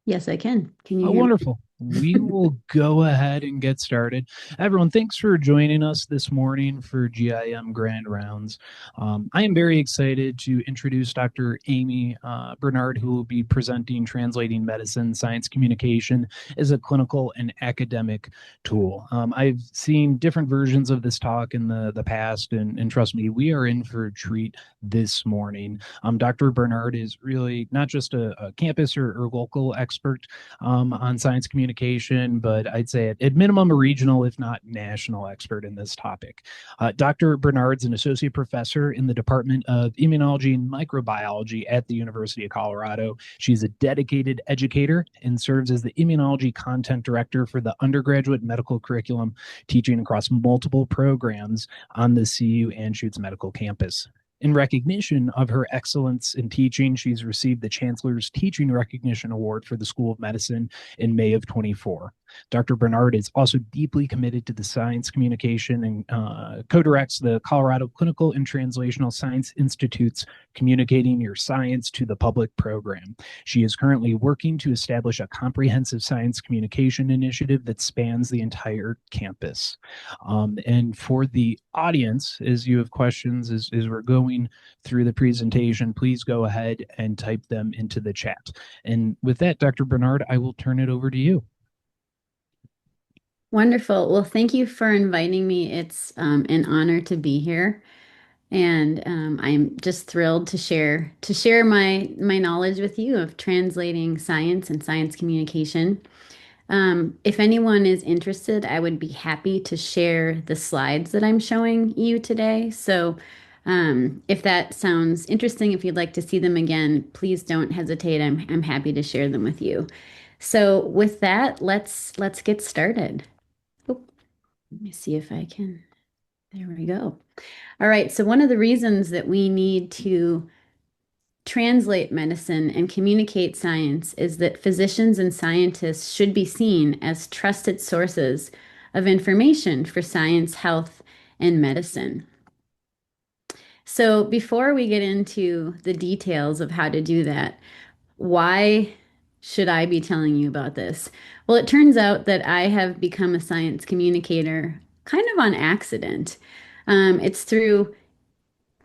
Yes, I can. Can you Oh, hear me? wonderful. We will go ahead and get started. Everyone, thanks for joining us this morning for GIM Grand Rounds. I am very excited to introduce Dr. Aimee Bernard, who will be presenting Translating Medicine Science Communication as a clinical and academic tool. I've seen different versions of this talk in the past, and trust me, we are in for a treat this morning. Dr. Bernard is really not just a campus or local expert on science communication, but I'd say at minimum a regional, if not national expert in this topic. Dr. Bernard's an associate professor in the Department of Immunology and Microbiology at the University of Colorado. She's a dedicated educator and serves as the immunology content director for the undergraduate medical curriculum, teaching across multiple programs on the CU Anschutz Medical Campus. In recognition of her excellence in teaching, she's received the Chancellor's Teaching Recognition Award for the School of Medicine in May of 24. Dr. Bernard is also deeply committed to the science communication and co-directs the Colorado Clinical and Translational Science Institute's Communicating Your Science to the Public program. She is currently working to establish a comprehensive science communication initiative that spans the entire campus. And for the audience, as you have questions as we're going through the presentation, please go ahead and type them into the chat. And with that, Dr. Bernard, I will turn it over to you. Wonderful. Well, thank you for inviting me. It's an honor to be here, and I'm just thrilled to share my knowledge with you of translating science and science communication. If anyone is interested, I would be happy to share the slides that I'm showing you today. So, if that sounds interesting, if you'd like to see them again, please don't hesitate. I'm happy to share them with you. So, with that, let's get started. Oh, let me see if I can. There we go. All right. So, one of the reasons that we need to translate medicine and communicate science is that physicians and scientists should be seen as trusted sources of information for science, health, and medicine. So, before we get into the details of how to do that, why should I be telling you about this? Well, it turns out that I have become a science communicator kind of on accident. It's through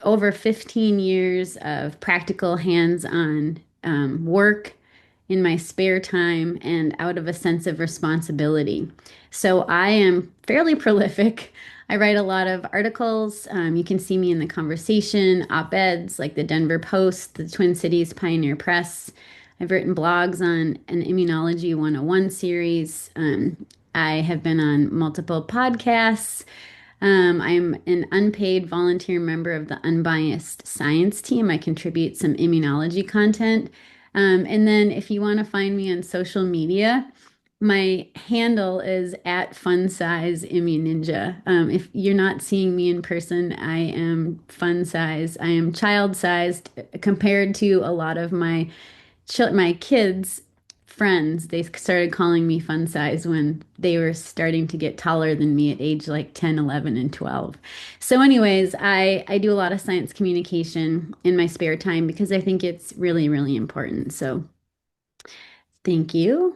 over 15 years of practical hands-on work in my spare time and out of a sense of responsibility. So I am fairly prolific. I write a lot of articles. You can see me in the conversation, op-eds like the Denver Post, the Twin Cities Pioneer Press. I've written blogs on an Immunology 101 series. I have been on multiple podcasts. I'm an unpaid volunteer member of the Unbiased Science team. I contribute some immunology content. And then if you want to find me on social media, my handle is at Fun Size Immune Ninja. If you're not seeing me in person, I am fun size. I am child sized compared to a lot of my kids' friends. They started calling me fun size when they were starting to get taller than me at age like 10, 11, and 12. So, anyways, I do a lot of science communication in my spare time because I think it's really, really important. So, thank you.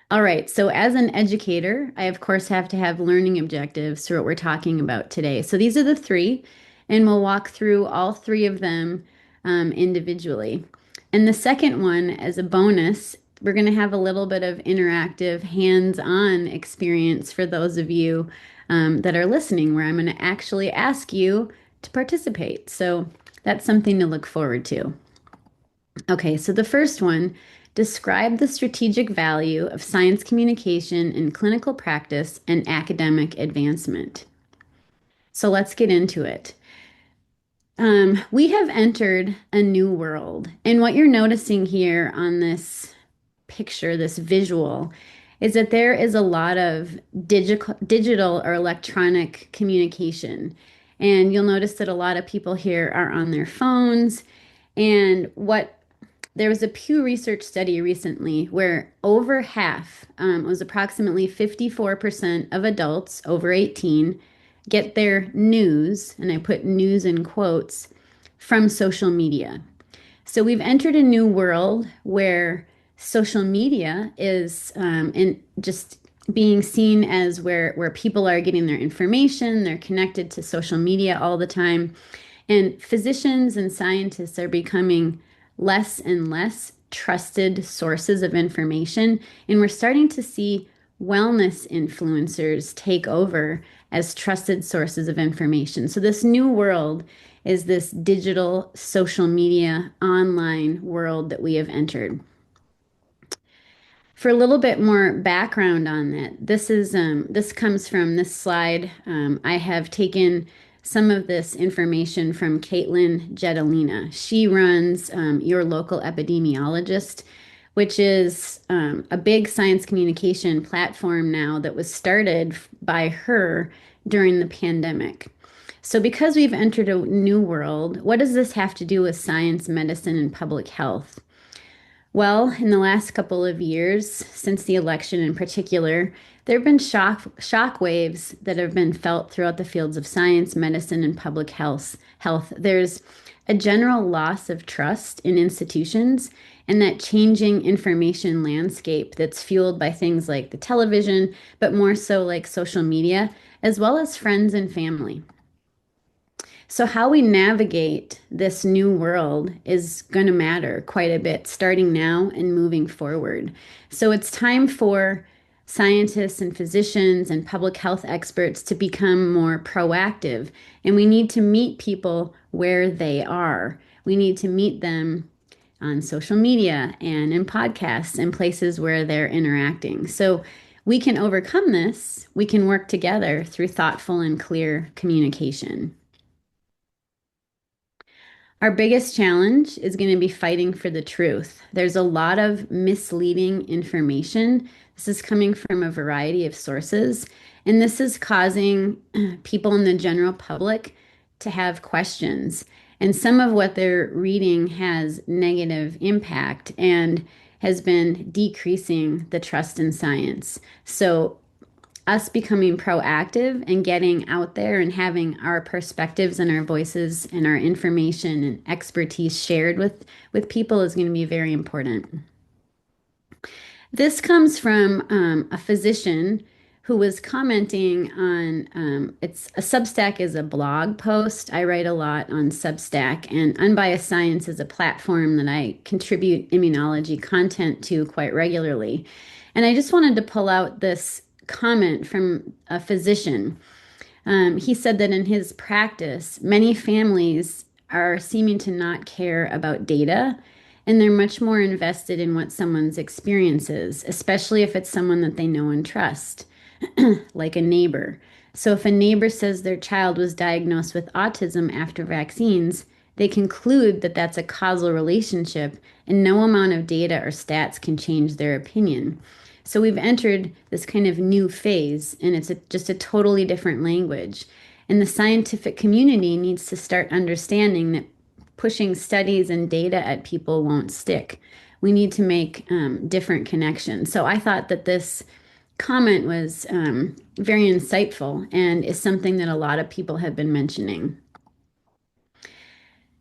All right. So, as an educator, I of course have to have learning objectives for what we're talking about today. So, these are the three, and we'll walk through all three of them individually. And the second one, as a bonus, we're going to have a little bit of interactive, hands-on experience for those of you that are listening, where I'm going to actually ask you to participate. So, that's something to look forward to. Okay, so the first one, describe the strategic value of science communication in clinical practice and academic advancement. So let's get into it. We have entered a new world. And what you're noticing here on this picture, this visual, is that there is a lot of digital or electronic communication. And you'll notice that a lot of people here are on their phones. And what there was a Pew Research study recently where over half, it was approximately 54% of adults over 18, get their news, and I put news in quotes, from social media. So we've entered a new world where social media is and just being seen as where people are getting their information. They're connected to social media all the time. And physicians and scientists are becoming less and less trusted sources of information. And we're starting to see wellness influencers take over as trusted sources of information. So, this new world is this digital social media online world that we have entered. For a little bit more background on that, this comes from this slide. I have taken some of this information from Caitlin Jetelina. She runs Your Local Epidemiologist, which is a big science communication platform now that was started by her during the pandemic. So, because we've entered a new world, what does this have to do with science, medicine, and public health? Well, in the last couple of years, since the election in particular, there have been shock waves that have been felt throughout the fields of science, medicine, and public health. There's a general loss of trust in institutions and that changing information landscape that's fueled by things like the television, but more so like social media, as well as friends and family. So, how we navigate this new world is going to matter quite a bit starting now and moving forward. So, it's time for scientists and physicians and public health experts to become more proactive. And we need to meet people where they are. We need to meet them on social media and in podcasts and places where they're interacting. So, we can overcome this. We can work together through thoughtful and clear communication. Our biggest challenge is going to be fighting for the truth. There's a lot of misleading information. This is coming from a variety of sources, and this is causing people in the general public to have questions. And some of what they're reading has negative impact and has been decreasing the trust in science. So us becoming proactive and getting out there and having our perspectives and our voices and our information and expertise shared with people is going to be very important. This comes from a physician who was commenting on it's a Substack is a blog post. I write a lot on Substack, and Unbiased Science is a platform that I contribute immunology content to quite regularly. And I just wanted to pull out this comment from a physician. He said that in his practice, many families are seeming to not care about data and they're much more invested in what someone's experience is, especially if it's someone that they know and trust, like a neighbor. So if a neighbor says their child was diagnosed with autism after vaccines, they conclude that that's a causal relationship, and no amount of data or stats can change their opinion. So we've entered this kind of new phase, and just a totally different language. And the scientific community needs to start understanding that pushing studies and data at people won't stick. We need to make different connections. So I thought that this comment was very insightful and is something that a lot of people have been mentioning.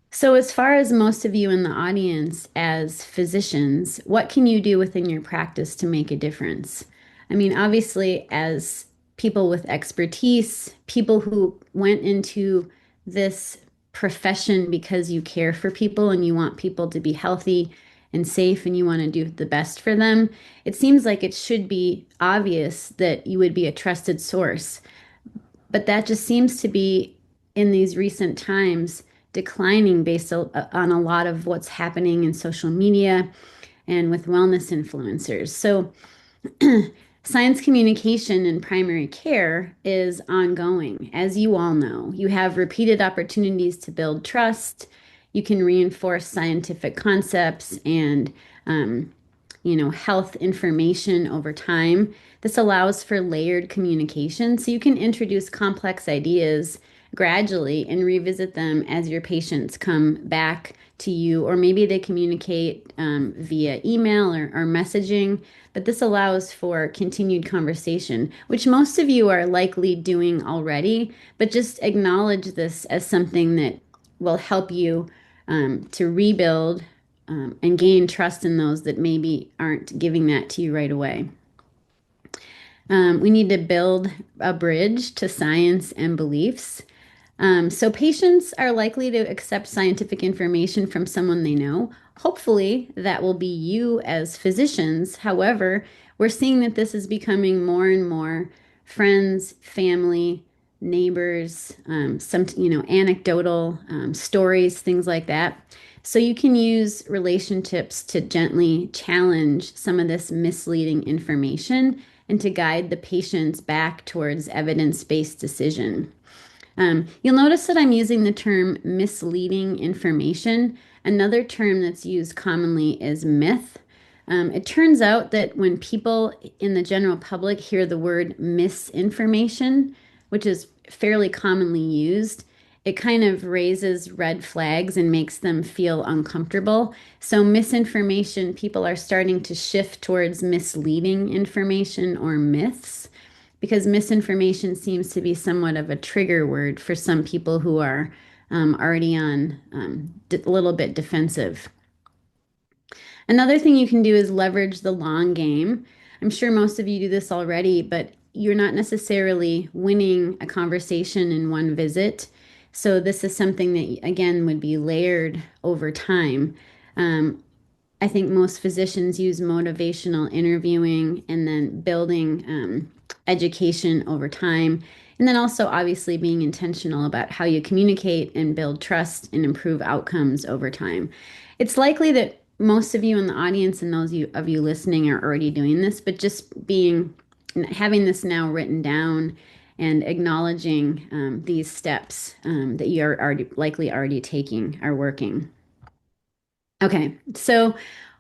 So, as far as most of you in the audience as physicians, what can you do within your practice to make a difference? I mean, obviously, as people with expertise, people who went into this profession because you care for people and you want people to be healthy and safe and you want to do the best for them, it seems like it should be obvious that you would be a trusted source. But that just seems to be in these recent times declining based on a lot of what's happening in social media and with wellness influencers. So, science communication in primary care is ongoing. As you all know, you have repeated opportunities to build trust. You can reinforce scientific concepts and health information over time. This allows for layered communication, so you can introduce complex ideas gradually and revisit them as your patients come back to you, or maybe they communicate via email or messaging. But this allows for continued conversation, which most of you are likely doing already, but just acknowledge this as something that will help you to rebuild and gain trust in those that maybe aren't giving that to you right away. We need to build a bridge to science and beliefs. So patients are likely to accept scientific information from someone they know. Hopefully, that will be you as physicians. However, we're seeing that this is becoming more and more friends, family, neighbors, some, anecdotal stories, things like that. So you can use relationships to gently challenge some of this misleading information and to guide the patients back towards evidence-based decision. You'll notice that I'm using the term misleading information. Another term that's used commonly is myth. It turns out that when people in the general public hear the word misinformation, which is fairly commonly used, it kind of raises red flags and makes them feel uncomfortable. So, misinformation, people are starting to shift towards misleading information or myths because misinformation seems to be somewhat of a trigger word for some people who are already on a little bit defensive. Another thing you can do is leverage the long game. I'm sure most of you do this already, but you're not necessarily winning a conversation in one visit. So, this is something that, again, would be layered over time. Um, I think most physicians use motivational interviewing and then building education over time. And then also, obviously, being intentional about how you communicate and build trust and improve outcomes over time. It's likely that most of you in the audience and of you listening are already doing this, but just having this now written down and acknowledging these steps that you are already likely already taking are working. Okay, so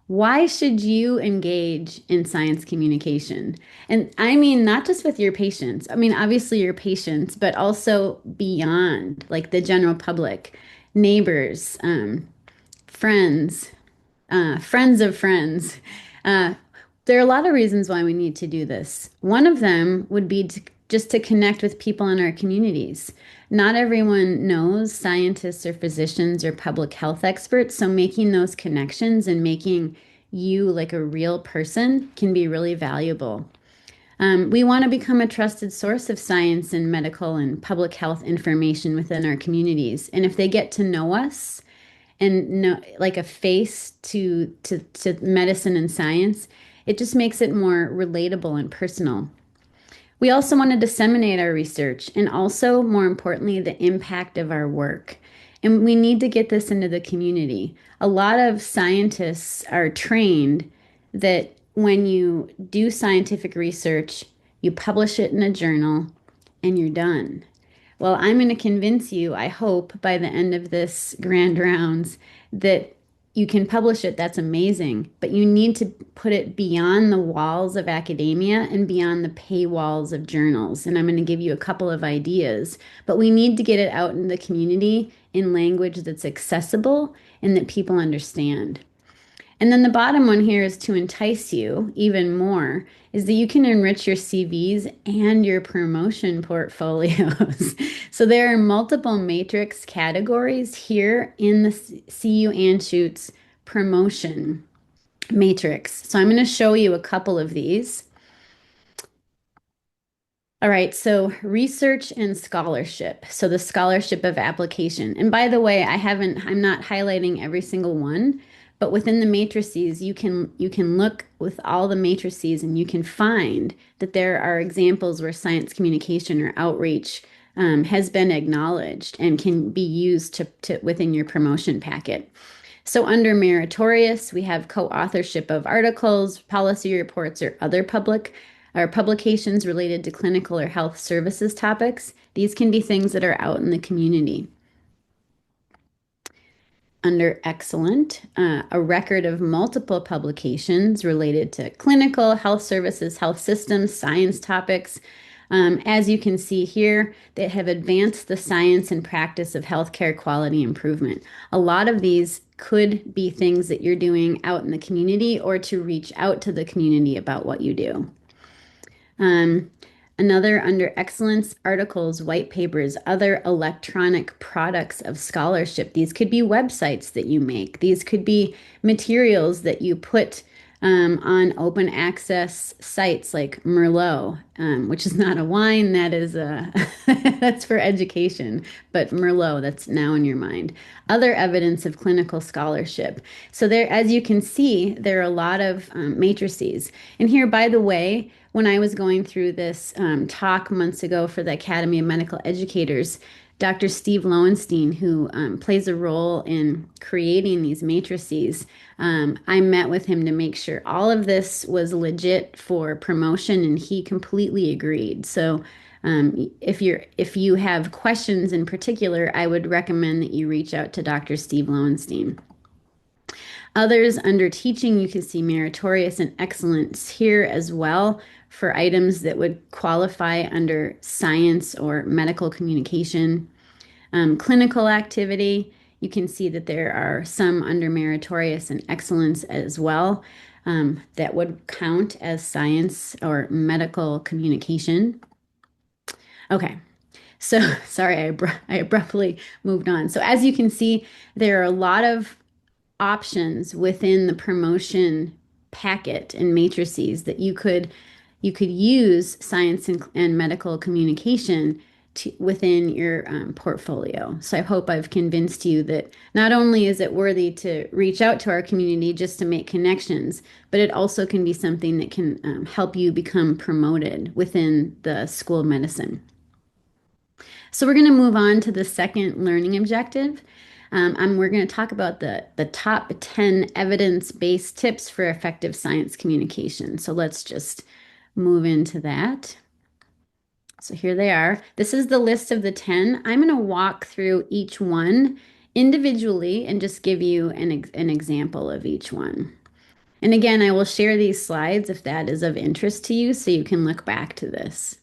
why should you engage in science communication? And I mean, not just with your patients, I mean, obviously your patients, but also beyond, like the general public, neighbors, friends, friends of friends. Uh, there are a lot of reasons why we need to do this. One of them would be just to connect with people in our communities. Not everyone knows scientists or physicians or public health experts, so making those connections and making you like a real person can be really valuable. We want to become a trusted source of science and medical and public health information within our communities. And if they get to know us, and no, like a face to medicine and science, it just makes it more relatable and personal. We also want to disseminate our research and also, more importantly, the impact of our work. And we need to get this into the community. A lot of scientists are trained that when you do scientific research, you publish it in a journal and you're done. Well, I'm going to convince you, I hope, by the end of this grand rounds, that you can publish it. That's amazing. But you need to put it beyond the walls of academia and beyond the paywalls of journals. And I'm going to give you a couple of ideas. But we need to get it out in the community in language that's accessible and that people understand. And then the bottom one here is to entice you even more is that you can enrich your CVs and your promotion portfolios. So there are multiple matrix categories here in the CU Anschutz promotion matrix. So I'm going to show you a couple of these. All right, so research and scholarship. So the scholarship of application. And by the way, I'm not highlighting every single one, but within the matrices, you can look with all the matrices and you can find that there are examples where science communication or outreach has been acknowledged and can be used to within your promotion packet. So under meritorious, we have co-authorship of articles, policy reports, or other public or publications related to clinical or health services topics. These can be things that are out in the community. Under excellent, a record of multiple publications related to clinical, health services, health systems, science topics. As you can see here, that have advanced the science and practice of healthcare quality improvement. A lot of these could be things that you're doing out in the community or to reach out to the community about what you do. Um, Another under excellence articles, white papers, other electronic products of scholarship. These could be websites that you make. These could be materials that you put on open access sites like Merlot, which is not a wine. That is a that's for education, but Merlot, that's now in your mind. Other evidence of clinical scholarship. So there, as you can see, there are a lot of matrices. And here, by the way, when I was going through this talk months ago for the Academy of Medical Educators, Dr. Steve Lowenstein, who plays a role in creating these matrices, I met with him to make sure all of this was legit for promotion, and he completely agreed. So, if you have questions in particular, I would recommend that you reach out to Dr. Steve Lowenstein. Others under teaching, you can see meritorious and excellence here as well for items that would qualify under science or medical communication. Clinical activity, you can see that there are some under meritorious and excellence as well that would count as science or medical communication. Okay, so sorry, I abruptly moved on. So as you can see, there are a lot of options within the promotion packet and matrices that you could use science and medical communication within your portfolio. So I hope I've convinced you that not only is it worthy to reach out to our community just to make connections, but it also can be something that can help you become promoted within the School of Medicine. So we're going to move on to the second learning objective. We're going to talk about the top 10 evidence-based tips for effective science communication. So let's just move into that. So here they are. This is the list of the 10. I'm going to walk through each one individually and just give you an example of each one. And again, I will share these slides if that is of interest to you so you can look back to this.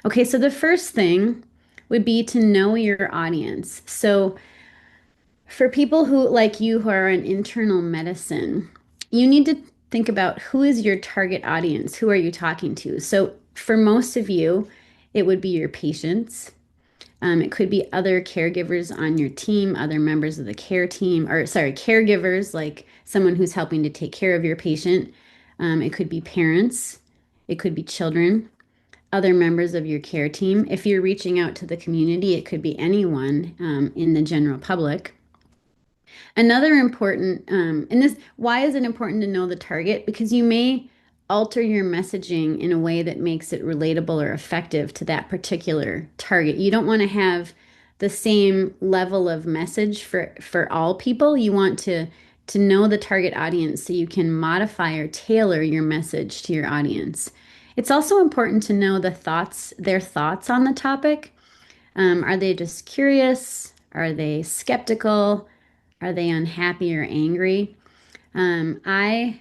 Okay, so the first thing would be to know your audience. So for people who, like you, who are in internal medicine, you need to think about who is your target audience? Who are you talking to? So for most of you, it would be your patients. It could be other caregivers on your team, other members of the care team, or sorry, caregivers, like someone who's helping to take care of your patient. It could be parents. It could be children, other members of your care team. If you're reaching out to the community, it could be anyone in the general public. Another important, and this, why is it important to know the target? Because you may alter your messaging in a way that makes it relatable or effective to that particular target. You don't want to have the same level of message for all people. You want to know the target audience so you can modify or tailor your message to your audience. It's also important to know their thoughts on the topic. Are they just curious? Are they skeptical? Are they unhappy or angry? I,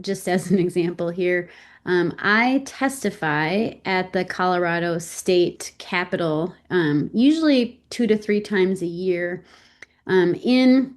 just as an example here, I testify at the Colorado State Capitol, usually 2 to 3 times a year, in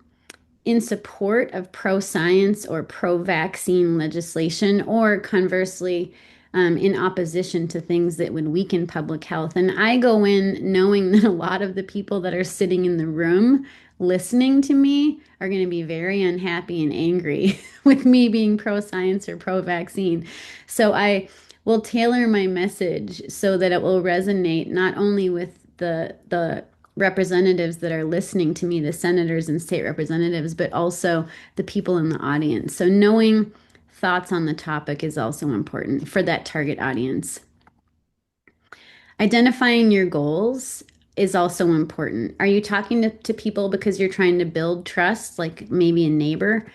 support of pro-science or pro-vaccine legislation, or conversely, in opposition to things that would weaken public health. And I go in knowing that a lot of the people that are sitting in the room listening to me are going to be very unhappy and angry with me being pro-science or pro-vaccine. So I will tailor my message so that it will resonate not only with the representatives that are listening to me, the senators and state representatives, but also the people in the audience. So knowing thoughts on the topic is also important for that target audience. Identifying your goals is also important. Are you talking to people because you're trying to build trust, like maybe a neighbor?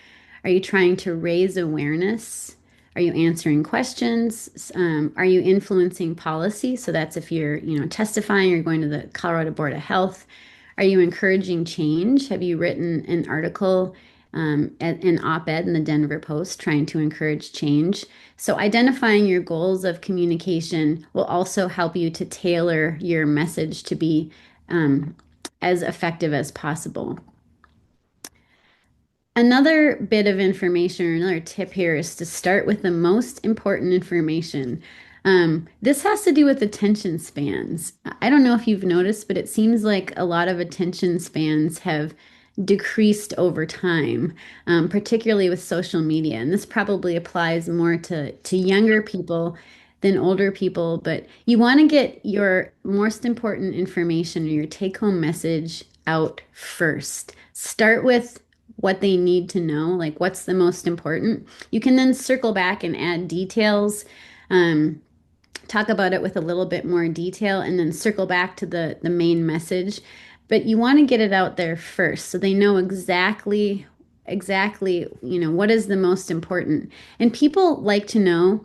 Are you trying to raise awareness? Are you answering questions? Are you influencing policy? So that's if you're, testifying or going to the Colorado Board of Health. Are you encouraging change? Have you written an article, an op-ed in the Denver Post trying to encourage change? So identifying your goals of communication will also help you to tailor your message to be as effective as possible. Another bit of information or another tip here is to start with the most important information. This has to do with attention spans. I don't know if you've noticed, but it seems like a lot of attention spans have decreased over time, particularly with social media. And this probably applies more to younger people than older people, but you want to get your most important information or your take-home message out first. Start with what they need to know, like what's the most important. You can then circle back and add details. Um, Talk about it with a little bit more detail and then circle back to the main message. But you want to get it out there first so they know exactly, what is the most important. And people like to know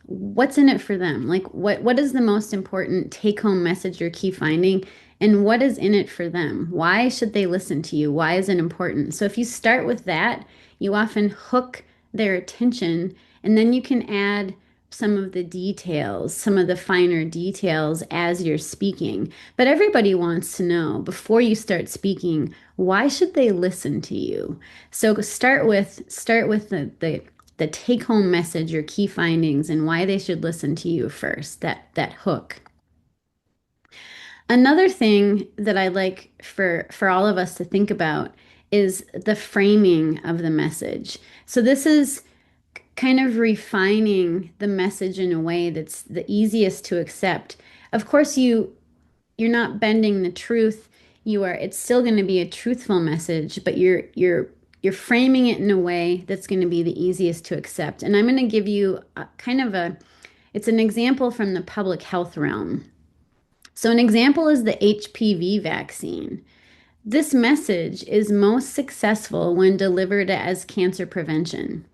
what's in it for them. Like what is the most important take home message or key finding and what is in it for them? Why should they listen to you? Why is it important? So if you start with that, you often hook their attention and then you can add some of the details, some of the finer details as you're speaking. But everybody wants to know before you start speaking, why should they listen to you? So start with the take home message or key findings and why they should listen to you first, that hook. Another thing that I like for all of us to think about is the framing of the message. So this is kind of refining the message in a way that's the easiest to accept. Of course, you're not bending the truth. It's still going to be a truthful message, but you're framing it in a way that's going to be the easiest to accept. And I'm going to give you it's an example from the public health realm. So an example is the HPV vaccine. This message is most successful when delivered as cancer prevention,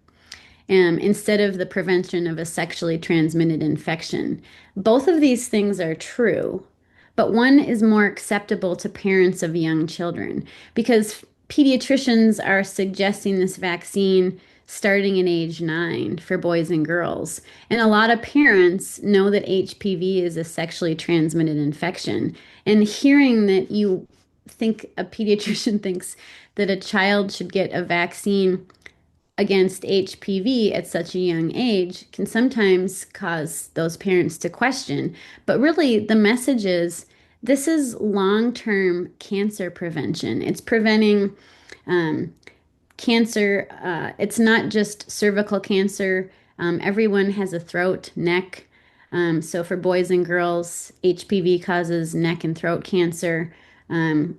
instead of the prevention of a sexually transmitted infection. Both of these things are true, but one is more acceptable to parents of young children because pediatricians are suggesting this vaccine starting at age 9 for boys and girls. And a lot of parents know that HPV is a sexually transmitted infection. And hearing that you think a pediatrician thinks that a child should get a vaccine against HPV at such a young age can sometimes cause those parents to question. But really, the message is this is long-term cancer prevention. It's preventing um, cancer. It's not just cervical cancer. Everyone has a throat, neck. So for boys and girls, HPV causes neck and throat cancer.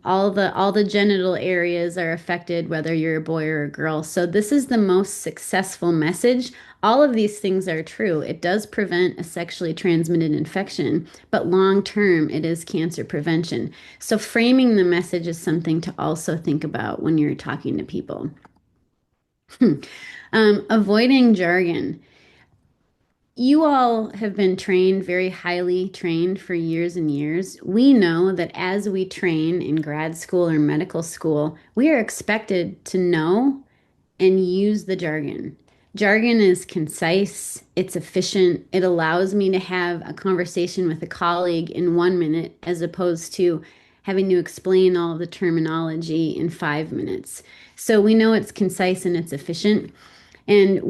All the genital areas are affected, whether you're a boy or a girl. So this is the most successful message. All of these things are true. It does prevent a sexually transmitted infection, but long term, it is cancer prevention. So framing the message is something to also think about when you're talking to people. Avoiding jargon. You all have been trained, very highly trained for years and years. We know that as we train in grad school or medical school, we are expected to know and use the jargon. Jargon is concise, it's efficient, it allows me to have a conversation with a colleague in 1 minute as opposed to having to explain all of the terminology in 5 minutes. So we know it's concise and it's efficient, and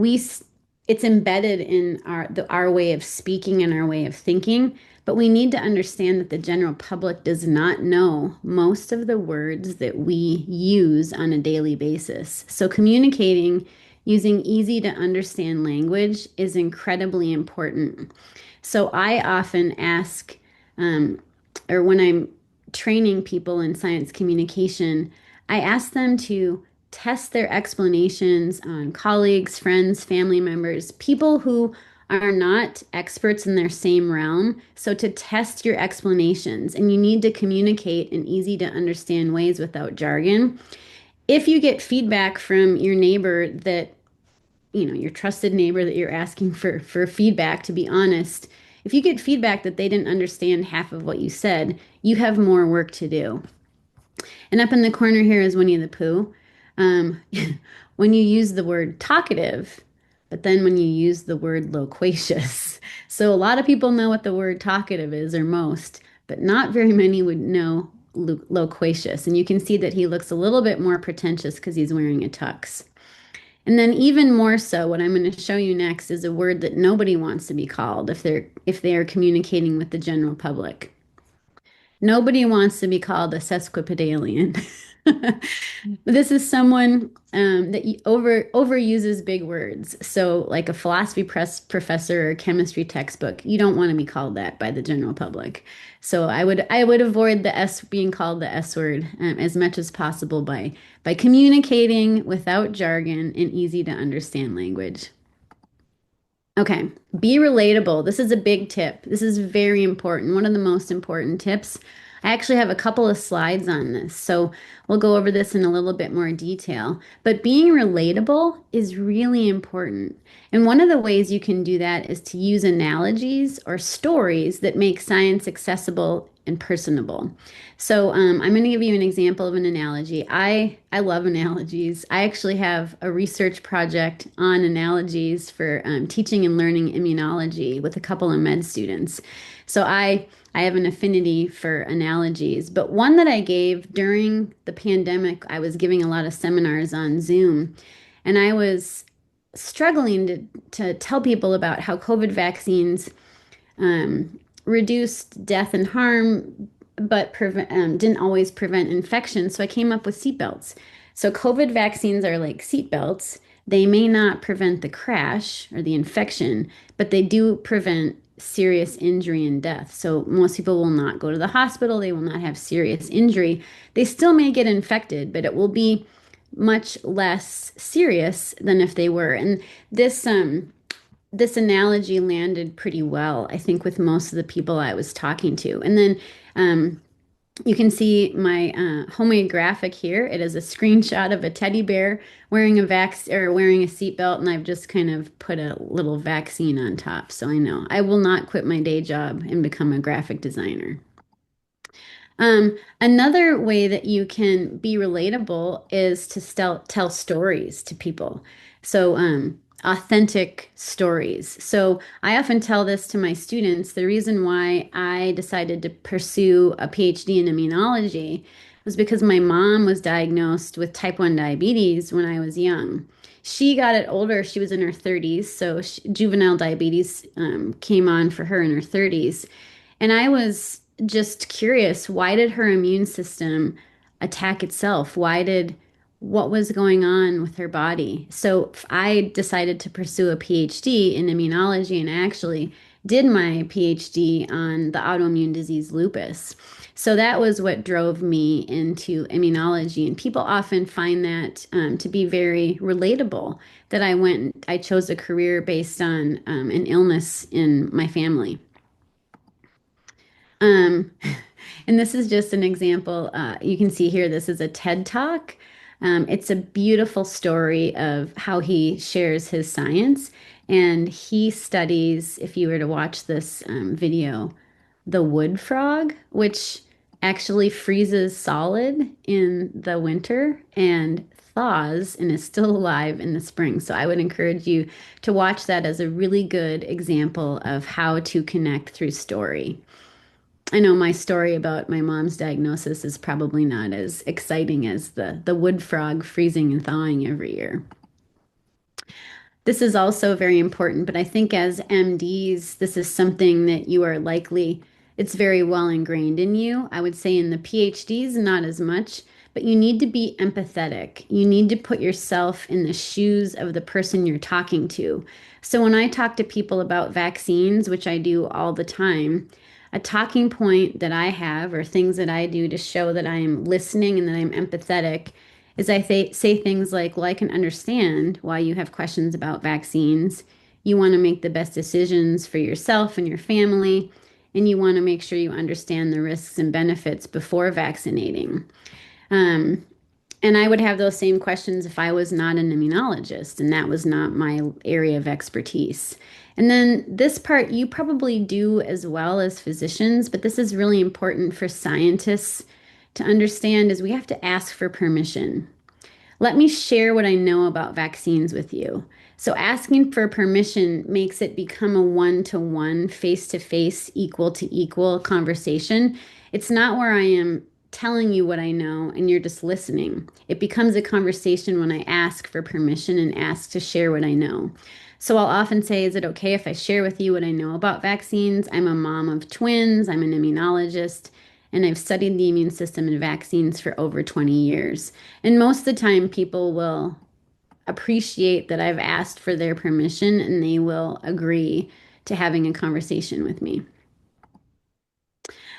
it's embedded in our way of speaking and our way of thinking. But we need to understand that the general public does not know most of the words that we use on a daily basis. So communicating using easy to understand language is incredibly important. So I often ask, um, or when I'm training people in science communication, I ask them to test their explanations on colleagues, friends, family members, people who are not experts in their same realm. So to test your explanations, and you need to communicate in easy to understand ways without jargon. If you get feedback from your neighbor that, your trusted neighbor that you're asking for feedback, to be honest, if you get feedback that they didn't understand half of what you said, you have more work to do. And up in the corner here is Winnie the Pooh. Um, when you use the word talkative, but then when you use the word loquacious. So a lot of people know what the word talkative is, or most, but not very many would know loquacious. And you can see that he looks a little bit more pretentious because he's wearing a tux. And then even more so, what I'm going to show you next is a word that nobody wants to be called if they are communicating with the general public. Nobody wants to be called a sesquipedalian. This is someone that overuses big words. So, like a philosophy professor or chemistry textbook, you don't want to be called that by the general public. So, I would avoid the S being called the S word as much as possible by communicating without jargon in easy to understand language. Okay, be relatable. This is a big tip. This is very important. One of the most important tips. I actually have a couple of slides on this, so we'll go over this in a little bit more detail. But being relatable is really important. And one of the ways you can do that is to use analogies or stories that make science accessible and personable. So I'm going to give you an example of an analogy. I love analogies. I actually have a research project on analogies for teaching and learning immunology with a couple of med students. So I have an affinity for analogies, but one that I gave during the pandemic, I was giving a lot of seminars on Zoom, and I was struggling to tell people about how COVID vaccines reduced death and harm, but didn't always prevent infection. So I came up with seatbelts. So COVID vaccines are like seatbelts. They may not prevent the crash or the infection, but they do prevent serious injury and death. So most people will not go to the hospital. They will not have serious injury. They still may get infected, but it will be much less serious than if they were. And this analogy landed pretty well, I think, with most of the people I was talking to. And then you can see my homemade graphic here. It is a screenshot of a teddy bear wearing wearing a seatbelt, and I've just kind of put a little vaccine on top. So I know I will not quit my day job and become a graphic designer. Another way that you can be relatable is to tell stories to people. So, authentic stories. So, I often tell this to my students. The reason why I decided to pursue a PhD in immunology was because my mom was diagnosed with type 1 diabetes when I was young. She got it older. She was in her 30s. So, juvenile diabetes came on for her in her 30s. And I was just curious, why did her immune system attack itself? What was going on with her body? So I decided to pursue a PhD in immunology, and I actually did my PhD on the autoimmune disease lupus. So that was what drove me into immunology. And people often find that to be very relatable, that I chose a career based on an illness in my family. Um, and this is just an example. You can see here, this is a TED Talk. It's a beautiful story of how he shares his science. And he studies, if you were to watch this video, the wood frog, which actually freezes solid in the winter and thaws and is still alive in the spring. So I would encourage you to watch that as a really good example of how to connect through story. I know my story about my mom's diagnosis is probably not as exciting as the wood frog freezing and thawing every year. This is also very important, but I think as MDs, this is something that you are likely, it's very well ingrained in you. I would say in the PhDs, not as much, but you need to be empathetic. You need to put yourself in the shoes of the person you're talking to. So when I talk to people about vaccines, which I do all the time, a talking point that I have or things that I do to show that I am listening and that I'm empathetic is say things like, well, I can understand why you have questions about vaccines. You want to make the best decisions for yourself and your family, and you want to make sure you understand the risks and benefits before vaccinating. Um, and I would have those same questions if I was not an immunologist and that was not my area of expertise. And then this part you probably do as well as physicians, but this is really important for scientists to understand is we have to ask for permission. Let me share what I know about vaccines with you. So asking for permission makes it become a one-to-one, face-to-face, equal to equal conversation. It's not where I am telling you what I know and you're just listening. It becomes a conversation when I ask for permission and ask to share what I know. So I'll often say, is it okay if I share with you what I know about vaccines? I'm a mom of twins, I'm an immunologist, and I've studied the immune system and vaccines for over 20 years. And most of the time, people will appreciate that I've asked for their permission and they will agree to having a conversation with me.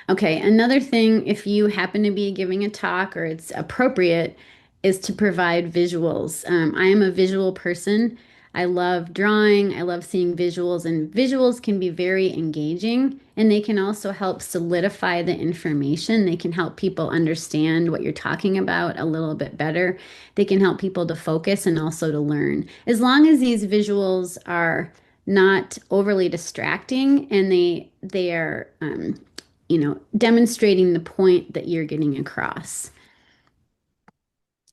Okay, another thing, if you happen to be giving a talk or it's appropriate, is to provide visuals. I am a visual person. I love drawing, I love seeing visuals, and visuals can be very engaging and they can also help solidify the information. They can help people understand what you're talking about a little bit better. They can help people to focus and also to learn. As long as these visuals are not overly distracting and they are demonstrating the point that you're getting across.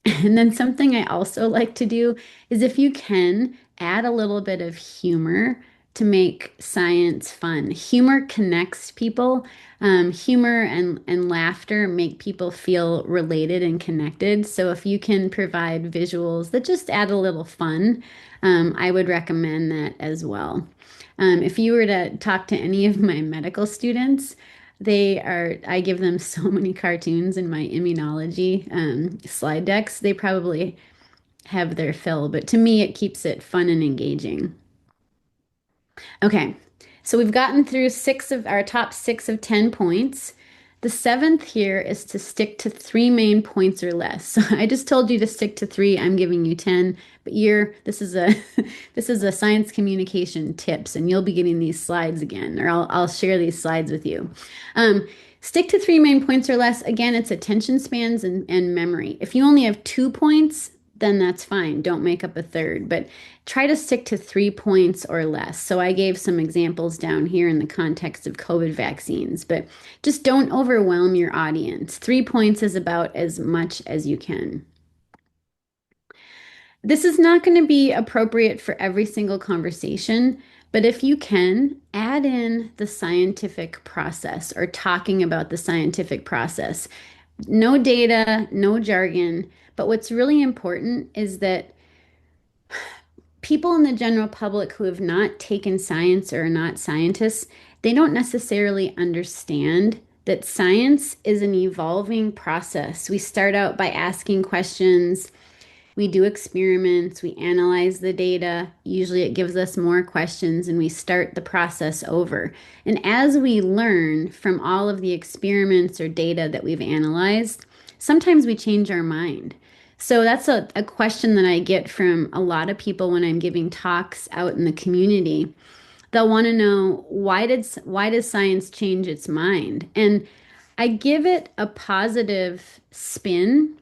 And then something I also like to do is if you can add a little bit of humor to make science fun. Humor connects people. Humor and laughter make people feel related and connected. So if you can provide visuals that just add a little fun, I would recommend that as well. If you were to talk to any of my medical students, I give them so many cartoons in my immunology slide decks. They probably have their fill, but to me, it keeps it fun and engaging. Okay, so we've gotten through six of our top six of 10 points. The seventh here is to stick to three main points or less. So I just told you to stick to three. I'm giving you 10, but this is a this is a science communication tips, and you'll be getting these slides again, or I'll share these slides with you. Um, Stick to three main points or less. Again, it's attention spans and memory. If you only have 2 points, then that's fine. Don't make up a third, but try to stick to 3 points or less. So I gave some examples down here in the context of COVID vaccines, but just don't overwhelm your audience. 3 points is about as much as you can. This is not going to be appropriate for every single conversation, but if you can, add in the scientific process or talking about the scientific process. No data, no jargon, but what's really important is that people in the general public who have not taken science or are not scientists, they don't necessarily understand that science is an evolving process. We start out by asking questions, we do experiments, we analyze the data. Usually it gives us more questions and we start the process over. And as we learn from all of the experiments or data that we've analyzed, sometimes we change our mind. So that's a question that I get from a lot of people when I'm giving talks out in the community. They'll want to know why does science change its mind? And I give it a positive spin.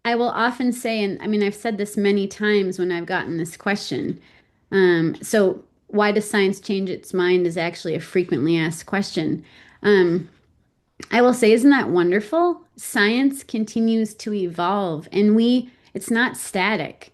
I will often say, and I mean, I've said this many times when I've gotten this question. So, why does science change its mind is actually a frequently asked question. Um, I will say, isn't that wonderful? Science continues to evolve and it's not static.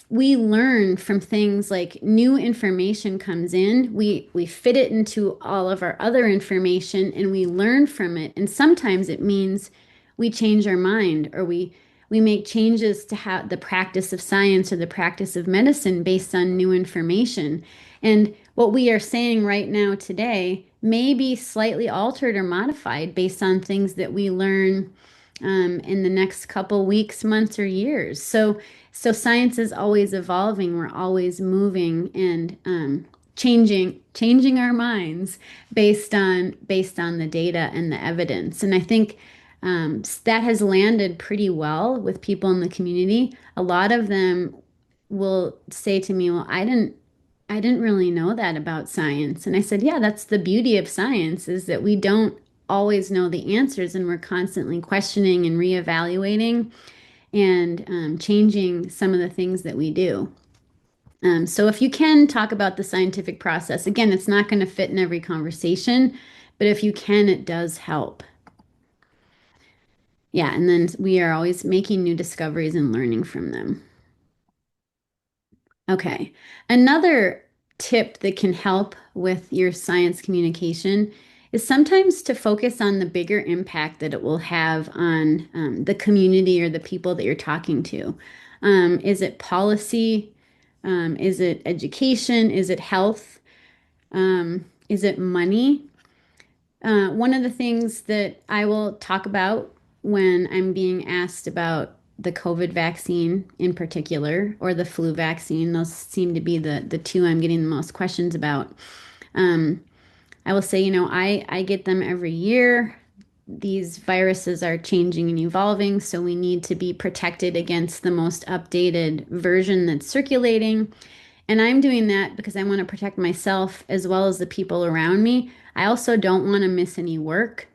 We learn from things like new information comes in, we fit it into all of our other information and we learn from it. And sometimes it means we change our mind or we make changes to how the practice of science or the practice of medicine based on new information. And what we are saying right now today may be slightly altered or modified based on things that we learn in the next couple weeks, months, or years. So science is always evolving. We're always moving and changing our minds based on the data and the evidence. And I think that has landed pretty well with people in the community. A lot of them will say to me, "Well, I didn't really know that about science." And I said, "Yeah, that's the beauty of science is that we don't always know the answers and we're constantly questioning and reevaluating and changing some of the things that we do." So if you can talk about the scientific process, again, it's not going to fit in every conversation, but if you can, it does help. Yeah, and then we are always making new discoveries and learning from them. Okay. Another tip that can help with your science communication is sometimes to focus on the bigger impact that it will have on the community or the people that you're talking to. Is it policy? Is it education? Is it health? Is it money? One of the things that I will talk about when I'm being asked about the COVID vaccine in particular, or the flu vaccine, those seem to be the two I'm getting the most questions about. Um, I will say, I get them every year. These viruses are changing and evolving, so we need to be protected against the most updated version that's circulating. And I'm doing that because I want to protect myself as well as the people around me. I also don't want to miss any work.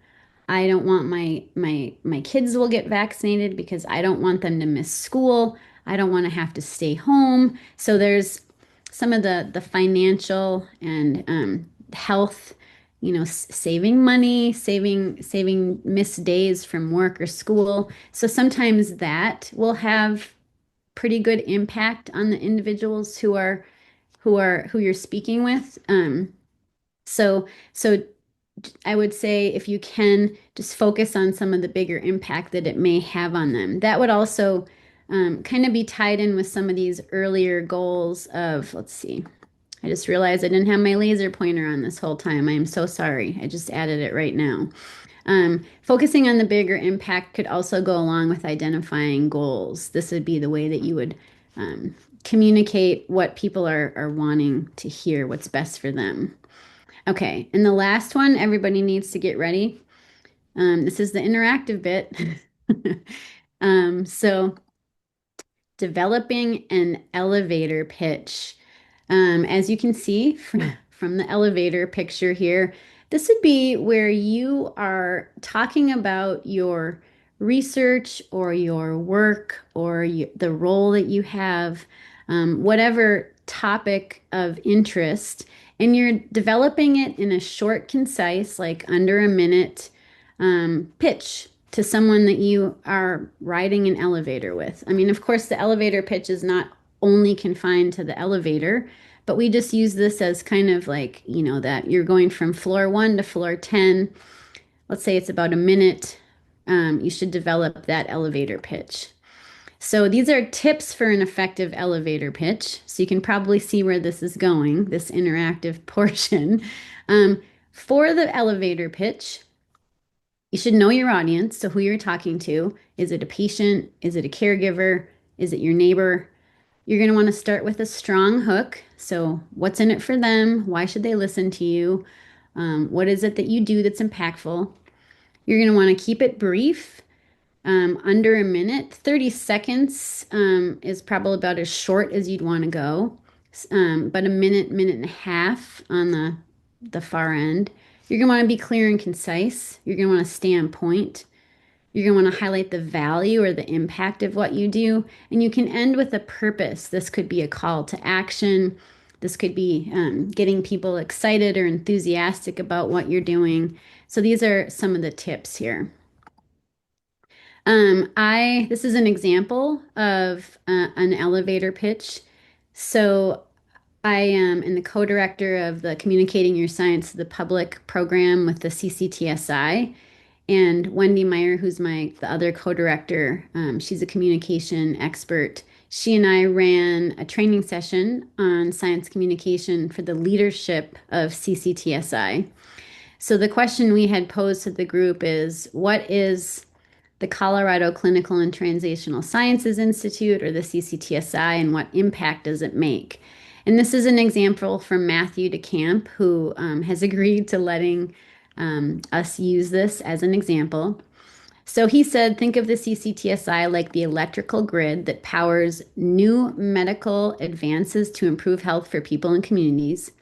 I don't want my kids will get vaccinated because I don't want them to miss school. I don't want to have to stay home. So there's some of the financial and health, saving money, saving missed days from work or school. So sometimes that will have pretty good impact on the individuals who you're speaking with. So I would say if you can just focus on some of the bigger impact that it may have on them. That would also kind of be tied in with some of these earlier goals of, let's see, I just realized I didn't have my laser pointer on this whole time. I am so sorry. I just added it right now. Focusing on the bigger impact could also go along with identifying goals. This would be the way that you would communicate what people are wanting to hear, what's best for them. Okay, and the last one, everybody needs to get ready. This is the interactive bit. So developing an elevator pitch. As you can see from the elevator picture here, this would be where you are talking about your research or your work or the role that you have, whatever topic of interest, and you're developing it in a short, concise, like under a minute pitch to someone that you are riding an elevator with. I mean, of course, the elevator pitch is not only confined to the elevator, but we just use this as kind of like, that you're going from floor 1 to floor 10. Let's say it's about a minute. You should develop that elevator pitch. So these are tips for an effective elevator pitch. So you can probably see where this is going, this interactive portion. For the elevator pitch, you should know your audience, so who you're talking to. Is it a patient? Is it a caregiver? Is it your neighbor? You're going to want to start with a strong hook. So, what's in it for them? Why should they listen to you? What is it that you do that's impactful? You're going to want to keep it brief, under a minute. 30 seconds is probably about as short as you'd want to go, but a minute, minute and a half on the far end. You're going to want to be clear and concise. You're going to want to stay on point. You're going to want to highlight the value or the impact of what you do. And you can end with a purpose. This could be a call to action. This could be getting people excited or enthusiastic about what you're doing. So these are some of the tips here. This is an example of an elevator pitch. So I am in the co-director of the Communicating Your Science to the Public program with the CCTSI. And Wendy Meyer, who's the other co-director, she's a communication expert. She and I ran a training session on science communication for the leadership of CCTSI. So the question we had posed to the group is, what is the Colorado Clinical and Translational Sciences Institute, or the CCTSI, and what impact does it make? And this is an example from Matthew DeCamp, who has agreed to letting us use this as an example. So he said, think of the CCTSI like the electrical grid that powers new medical advances to improve health for people and communities.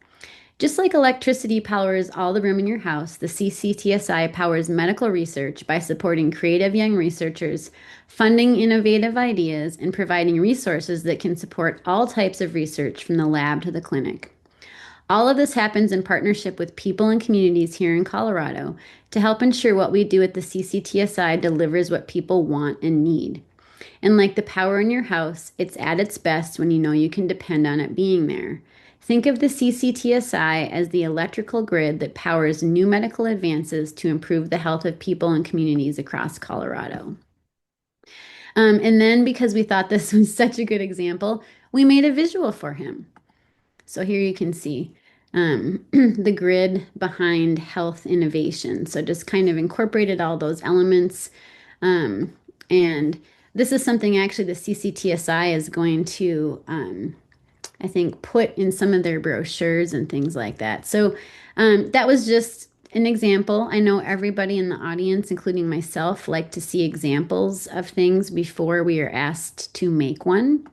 Just like electricity powers all the room in your house, the CCTSI powers medical research by supporting creative young researchers, funding innovative ideas, and providing resources that can support all types of research from the lab to the clinic. All of this happens in partnership with people and communities here in Colorado to help ensure what we do at the CCTSI delivers what people want and need. And like the power in your house, it's at its best when you know you can depend on it being there. Think of the CCTSI as the electrical grid that powers new medical advances to improve the health of people and communities across Colorado. And then, because we thought this was such a good example, we made a visual for him. So here you can see the grid behind health innovation. So just kind of incorporated all those elements. Um, and this is something actually the CCTSI is going to I think, put in some of their brochures and things like that. So that was just an example. I know everybody in the audience, including myself, like to see examples of things before we are asked to make one.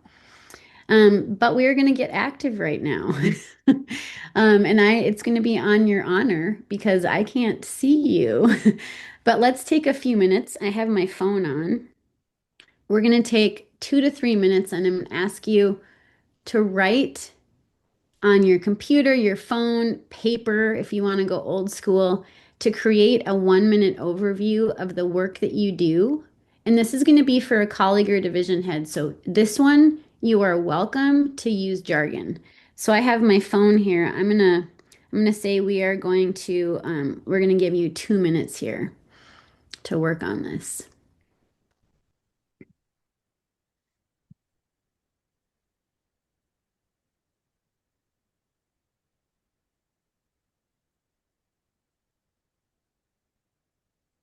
But we are going to get active right now. And it's going to be on your honor because I can't see you. But let's take a few minutes. I have my phone on. We're going to take 2 to 3 minutes and I'm going to ask you to write on your computer, your phone, paper, if you want to go old school, to create a 1 minute overview of the work that you do. And this is going to be for a colleague or division head. So this one, you are welcome to use jargon. So I have my phone here. I'm gonna say we're gonna give you 2 minutes here to work on this.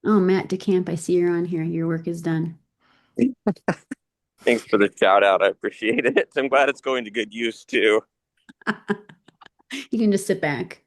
Oh, Matt DeCamp, I see you're on here. Your work is done. Thanks for the shout out. I appreciate it. I'm glad it's going to good use too. You can just sit back.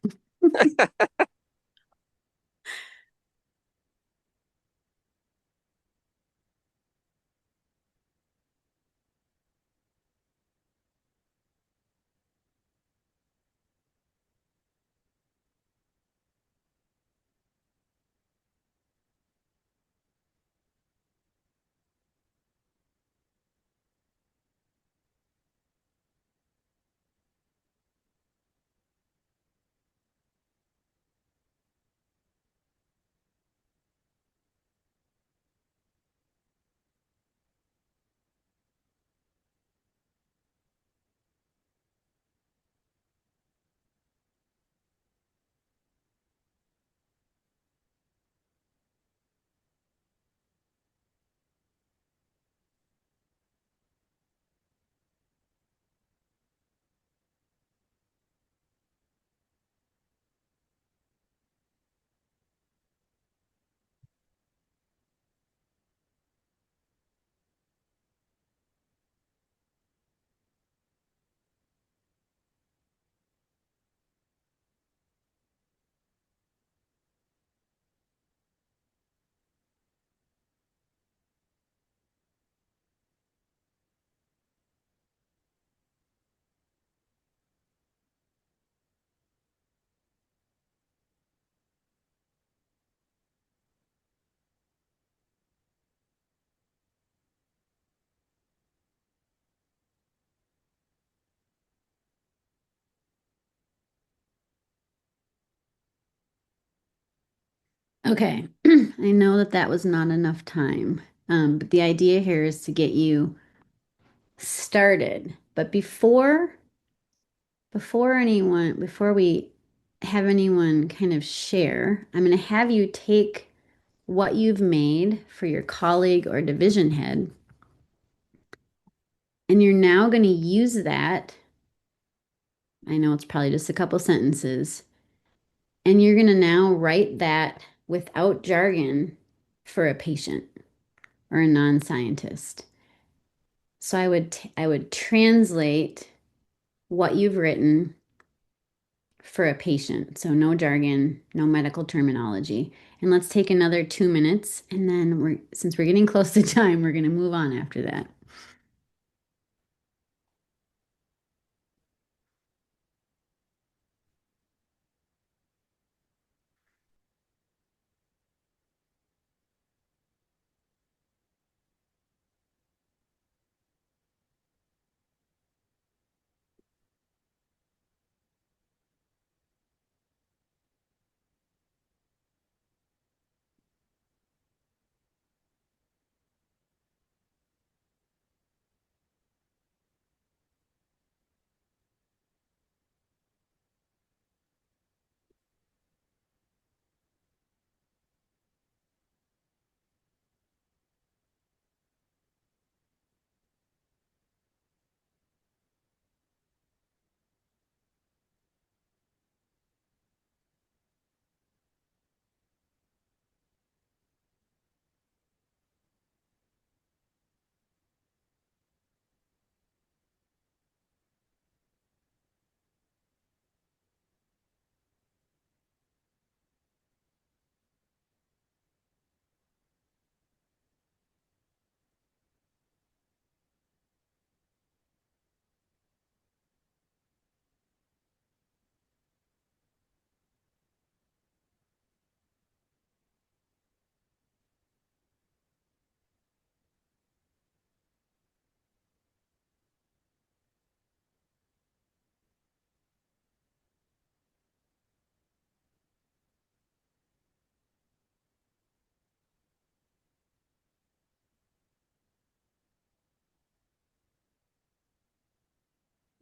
Okay, I know that that was not enough time, but the idea here is to get you started. But before we have anyone kind of share, I'm going to have you take what you've made for your colleague or division head, and you're now going to use that. I know it's probably just a couple sentences, and you're going to now write that without jargon for a patient or a non-scientist. So I would translate what you've written for a patient. So no jargon, no medical terminology. And let's take another 2 minutes and then since we're getting close to time, we're going to move on after that.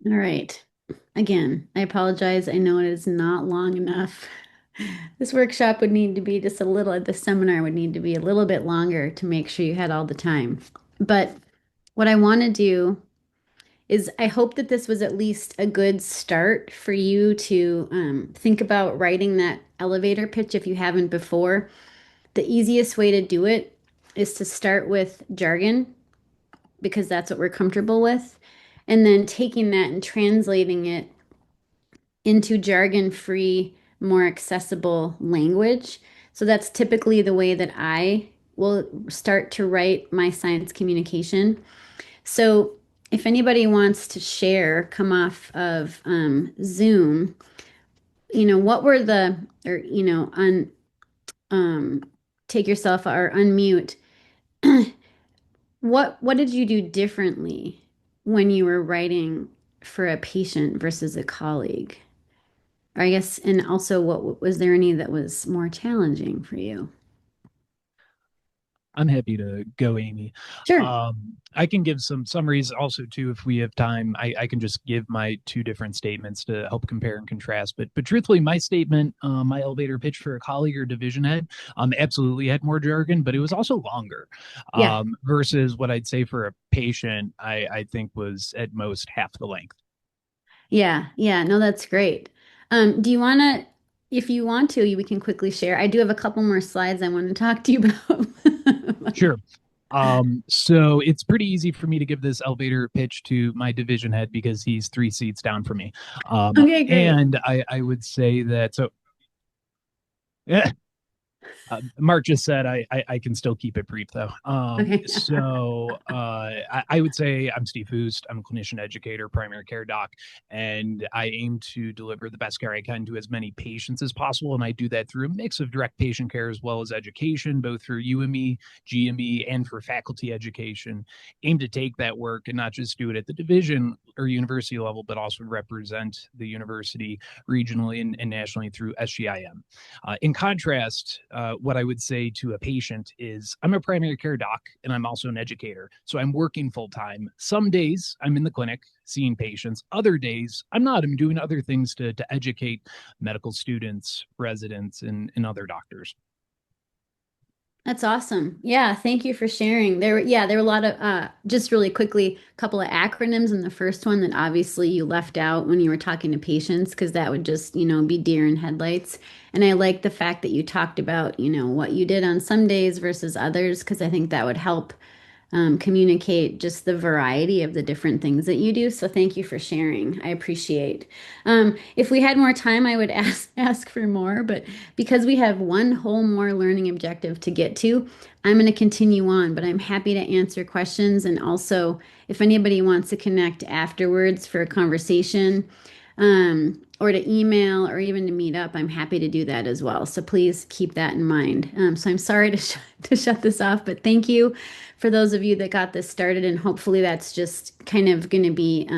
All right. Again, I apologize. I know it is not long enough. This workshop would need to be just a little, this seminar would need to be a little bit longer to make sure you had all the time. But what I want to do is I hope that this was at least a good start for you to think about writing that elevator pitch if you haven't before. The easiest way to do it is to start with jargon because that's what we're comfortable with, and then taking that and translating it into jargon-free, more accessible language. So that's typically the way that I will start to write my science communication. So if anybody wants to share, come off of Zoom, what were or, um, take yourself or unmute. What did you do differently when you were writing for a patient versus a colleague? Or I guess, and also, what was there any that was more challenging for you? I'm happy to go, Aimee. Sure. I can give some summaries also too if we have time. I can just give my two different statements to help compare and contrast. But truthfully, my statement, my elevator pitch for a colleague or division head, absolutely had more jargon, but it was also longer. Yeah. Versus what I'd say for a patient, I think was at most half the length. Yeah. Yeah. No, that's great. Do you want to, if you want to, we can quickly share. I do have a couple more slides I want to talk to you about. Sure. So it's pretty easy for me to give this elevator pitch to my division head because he's 3 seats down from me. Okay, great. And I would say that so yeah, Mark just said I can still keep it brief though. Okay. I would say I'm Steve Hoost. I'm a clinician educator, primary care doc, and I aim to deliver the best care I can to as many patients as possible. And I do that through a mix of direct patient care as well as education, both through UME, GME, and for faculty education. Aim to take that work and not just do it at the division or university level, but also represent the university regionally and nationally through SGIM. In contrast, what I would say to a patient is I'm a primary care doc and I'm also an educator. So I'm working full time. Some days I'm in the clinic seeing patients. Other days I'm not. I'm doing other things to educate medical students, residents, and other doctors. That's awesome. Yeah, thank you for sharing. There were a lot of just really quickly, a couple of acronyms in the first one that obviously you left out when you were talking to patients because that would just, be deer in headlights. And I like the fact that you talked about, what you did on some days versus others because I think that would help communicate just the variety of the different things that you do. So thank you for sharing. I appreciate. If we had more time, I would ask for more, but because we have one whole more learning objective to get to, I'm going to continue on, but I'm happy to answer questions. And also, if anybody wants to connect afterwards for a conversation, or to email or even to meet up, I'm happy to do that as well. So please keep that in mind. So I'm sorry to shut this off, but thank you for those of you that got this started. And hopefully that's just kind of going to be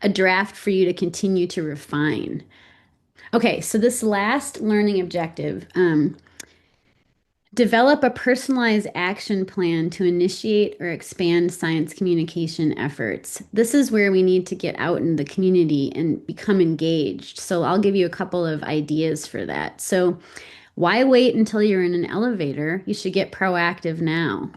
a draft for you to continue to refine. Okay, so this last learning objective, develop a personalized action plan to initiate or expand science communication efforts. This is where we need to get out in the community and become engaged. So I'll give you a couple of ideas for that. So why wait until you're in an elevator? You should get proactive now.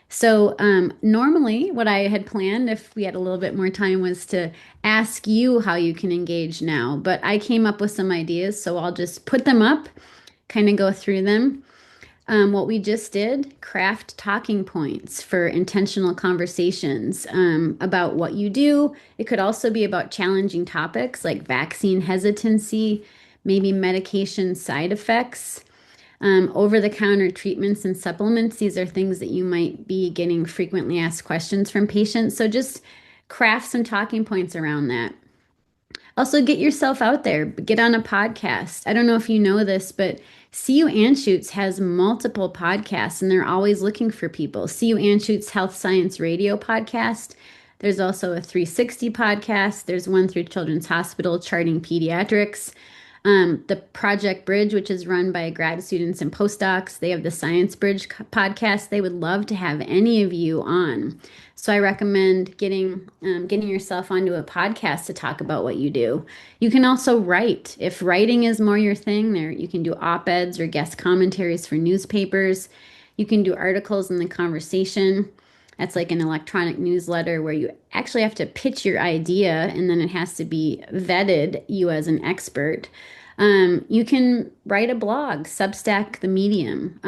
So normally what I had planned, if we had a little bit more time, was to ask you how you can engage now. But I came up with some ideas, so I'll just put them up, kind of go through them. What we just did, craft talking points for intentional conversations about what you do. It could also be about challenging topics like vaccine hesitancy, maybe medication side effects, over-the-counter treatments and supplements. These are things that you might be getting frequently asked questions from patients. So just craft some talking points around that. Also, get yourself out there, get on a podcast. I don't know if you know this, but CU Anschutz has multiple podcasts and they're always looking for people. CU Anschutz Health Science Radio podcast. There's also a 360 podcast. There's one through Children's Hospital Charting Pediatrics. The Project Bridge, which is run by grad students and postdocs. They have the Science Bridge podcast. They would love to have any of you on. So I recommend getting yourself onto a podcast to talk about what you do. You can also write. If writing is more your thing, there you can do op-eds or guest commentaries for newspapers. You can do articles in the conversation. That's like an electronic newsletter where you actually have to pitch your idea and then it has to be vetted, you as an expert. You can write a blog, Substack the medium.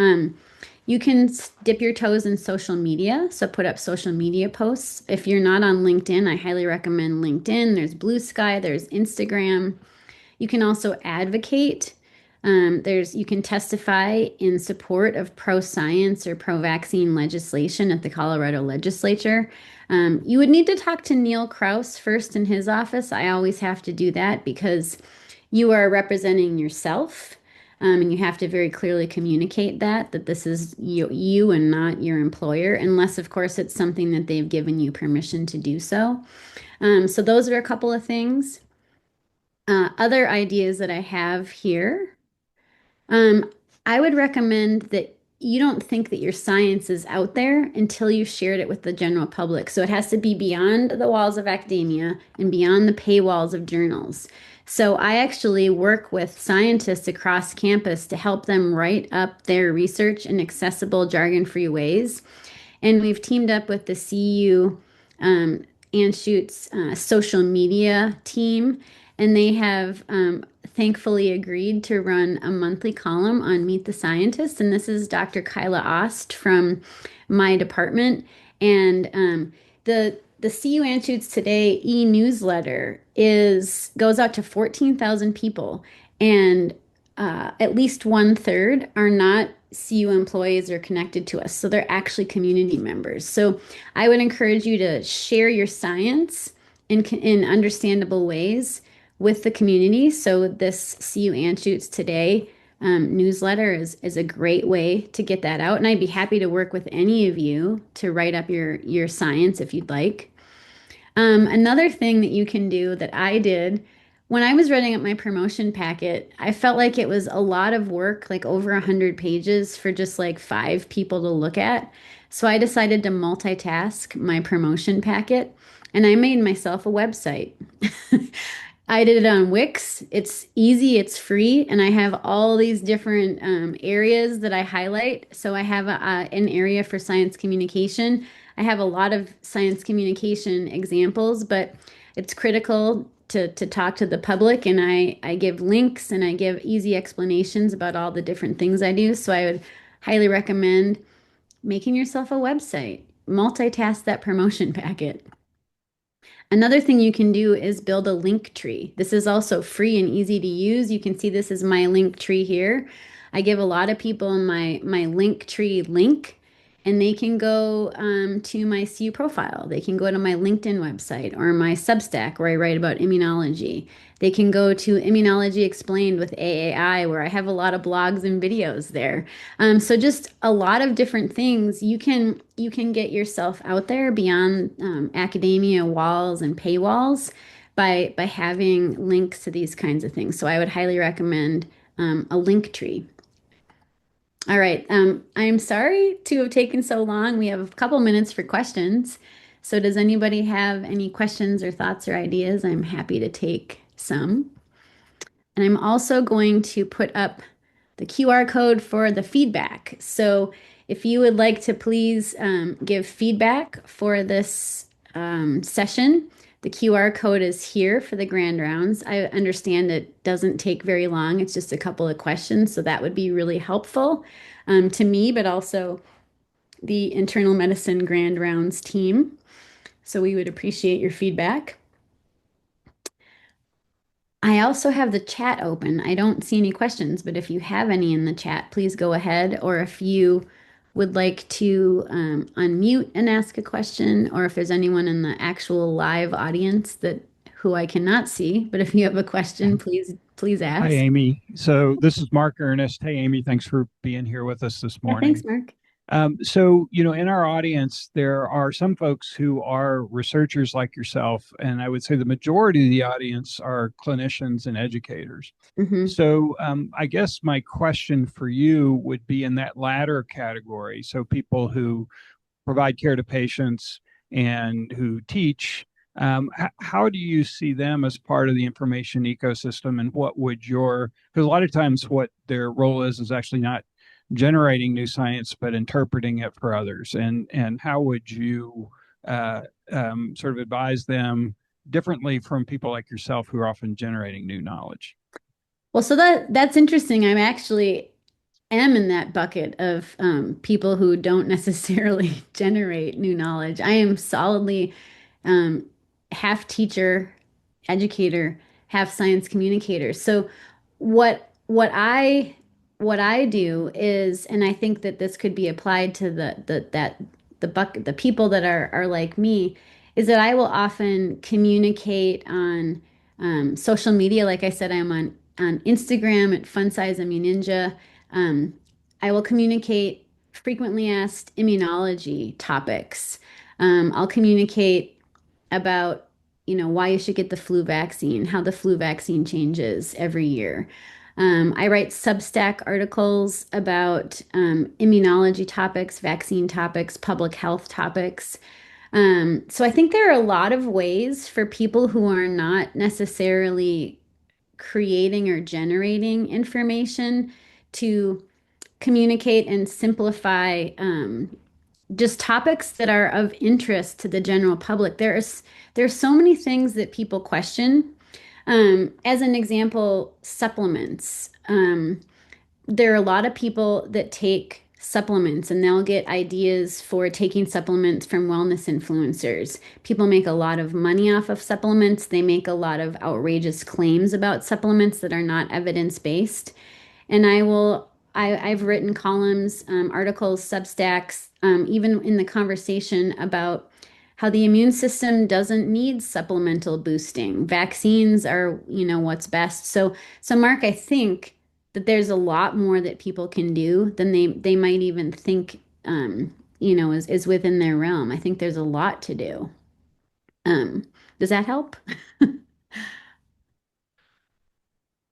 You can dip your toes in social media, so put up social media posts. If you're not on LinkedIn, I highly recommend LinkedIn. There's Blue Sky, there's Instagram. You can also advocate. You can testify in support of pro-science or pro-vaccine legislation at the Colorado legislature. You would need to talk to Neil Krause first in his office. I always have to do that because you are representing yourself, and you have to very clearly communicate that this is you and not your employer, unless, of course, it's something that they've given you permission to do so. So those are a couple of things. Other ideas that I have here. Um, I would recommend that you don't think that your science is out there until you've shared it with the general public. So it has to be beyond the walls of academia and beyond the paywalls of journals. So I actually work with scientists across campus to help them write up their research in accessible, jargon-free ways. And we've teamed up with the CU Anschutz social media team, and they have thankfully agreed to run a monthly column on Meet the Scientist. And this is Dr. Kyla Ost from my department. And the CU Anschutz Today e-newsletter goes out to 14,000 people, and at least one third are not CU employees or connected to us. So they're actually community members. So I would encourage you to share your science in understandable ways with the community. So this CU Anschutz Today newsletter is a great way to get that out. And I'd be happy to work with any of you to write up your science if you'd like. Another thing that you can do that I did when I was writing up my promotion packet, I felt like it was a lot of work, like over 100 pages for just like 5 people to look at. So I decided to multitask my promotion packet and I made myself a website. I did it on Wix. It's easy, it's free, and I have all these different areas that I highlight. So I have an area for science communication. I have a lot of science communication examples, but it's critical to talk to the public, and I give links and I give easy explanations about all the different things I do. So I would highly recommend making yourself a website. Multitask that promotion packet. Another thing you can do is build a link tree. This is also free and easy to use. You can see this is my link tree here. I give a lot of people my link tree link, and they can go to my CU profile. They can go to my LinkedIn website or my Substack where I write about immunology. They can go to Immunology Explained with AAI, where I have a lot of blogs and videos there. So just a lot of different things. You can get yourself out there beyond academia walls and paywalls by having links to these kinds of things. So I would highly recommend a link tree. All right. I'm sorry to have taken so long. We have a couple minutes for questions. So does anybody have any questions or thoughts or ideas? I'm happy to take some. And I'm also going to put up the QR code for the feedback. So if you would like to please give feedback for this session, the QR code is here for the Grand Rounds. I understand it doesn't take very long. It's just a couple of questions, so that would be really helpful to me, but also the Internal Medicine Grand Rounds team. So we would appreciate your feedback. I also have the chat open. I don't see any questions, but if you have any in the chat, please go ahead. Or if you would like to unmute and ask a question, or if there's anyone in the actual live audience that who I cannot see, but if you have a question, please Hi, ask. Aimee. So this is Mark Ernest. Hey, Aimee, thanks for being here with us this Yeah, thanks, morning. Mark. So, in our audience, there are some folks who are researchers like yourself, and I would say the majority of the audience are clinicians and educators. Hmm. So, I guess my question for you would be in that latter category. So, people who provide care to patients and who teach. How do you see them as part of the information ecosystem, and what would because a lot of times what their role is actually not generating new science, but interpreting it for others. And how would you uh, sort of advise them differently from people like yourself who are often generating new knowledge? Well, so that's interesting. I'm actually am in that bucket of people who don't necessarily generate new knowledge. I am solidly um, half teacher, educator, half science communicator. So what I do is, and I think that this could be applied to the people that are like me, is that I will often communicate on social media. Like I said, I'm on Instagram at Fun Size Immune Ninja. Um, I will communicate frequently asked immunology topics. I'll communicate about, why you should get the flu vaccine, how the flu vaccine changes every year. I write Substack articles about immunology topics, vaccine topics, public health topics. So I think there are a lot of ways for people who are not necessarily creating or generating information to communicate and simplify just topics that are of interest to the general public. There's so many things that people question. As an example, supplements. There are a lot of people that take supplements and they'll get ideas for taking supplements from wellness influencers. People make a lot of money off of supplements. They make a lot of outrageous claims about supplements that are not evidence-based. And I've written columns, articles, Substacks, even in the conversation about how the immune system doesn't need supplemental boosting. Vaccines are, what's best. So Mark, I think that there's a lot more that people can do than they might even think, is within their realm. I think there's a lot to do. Um, does that help?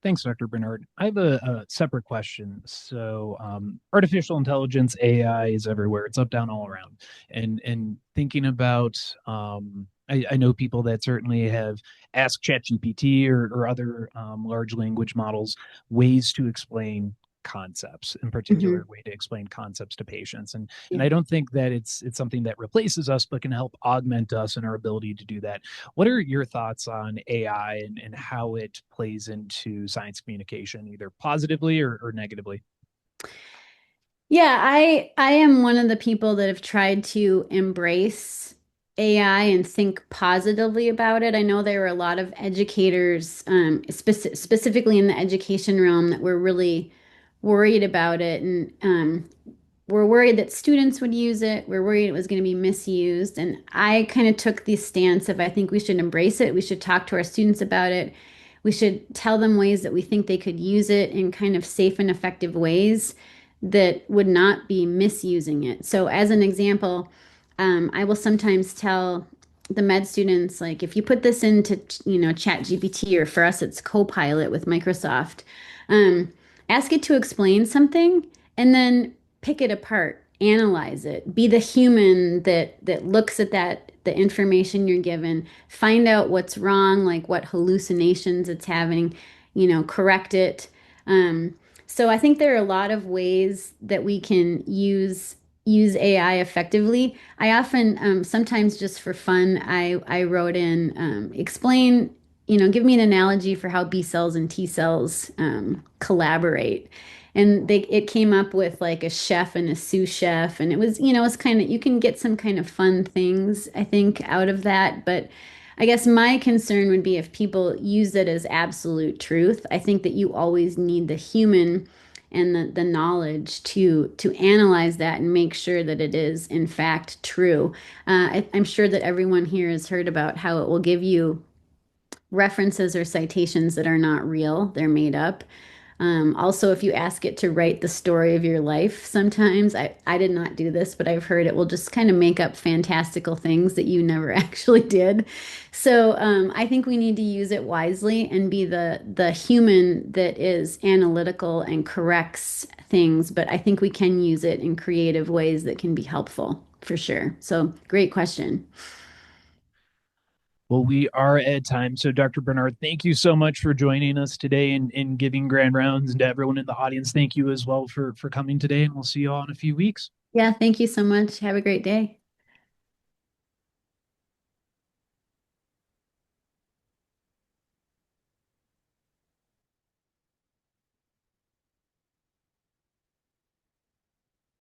Thanks, Dr. Bernard. I have a separate question. Artificial intelligence, AI is everywhere. It's up, down, all around. And thinking about, I know people that certainly have asked ChatGPT or other large language models ways to explain concepts, in particular, Hmm. way to explain concepts to patients. And Yeah. I don't think that it's something that replaces us, but can help augment us in our ability to do that. What are your thoughts on AI and how it plays into science communication, either positively or negatively? Yeah, I am one of the people that have tried to embrace AI and think positively about it. I know there were a lot of educators, specifically in the education realm, that were really worried about it, and we're worried that students would use it. We're worried it was going to be misused. And I kind of took the stance of I think we should embrace it. We should talk to our students about it. We should tell them ways that we think they could use it in kind of safe and effective ways that would not be misusing it. So, as an example, I will sometimes tell the med students, like, if you put this into, Chat GPT, or for us, it's Copilot with Microsoft, um, ask it to explain something and then pick it apart, analyze it, be the human that looks at the information you're given, find out what's wrong, like what hallucinations it's having, correct it. Um, so I think there are a lot of ways that we can use AI effectively. I often, sometimes just for fun, I wrote in explain, give me an analogy for how B cells and T cells collaborate. And it came up with like a chef and a sous chef, and it was, it's kind of, you can get some kind of fun things, I think, out of that. But I guess my concern would be if people use it as absolute truth. I think that you always need the human and the knowledge to analyze that and make sure that it is in fact true. I'm sure that everyone here has heard about how it will give you references or citations that are not real, they're made up. Also, if you ask it to write the story of your life, sometimes I did not do this, but I've heard it will just kind of make up fantastical things that you never actually did. So I think we need to use it wisely and be the human that is analytical and corrects things. But I think we can use it in creative ways that can be helpful for sure. So great question. Well, we are at time. So, Dr. Bernard, thank you so much for joining us today and giving grand rounds. And to everyone in the audience, thank you as well for coming today. And we'll see you all in a few weeks. Yeah, thank you so much. Have a great day.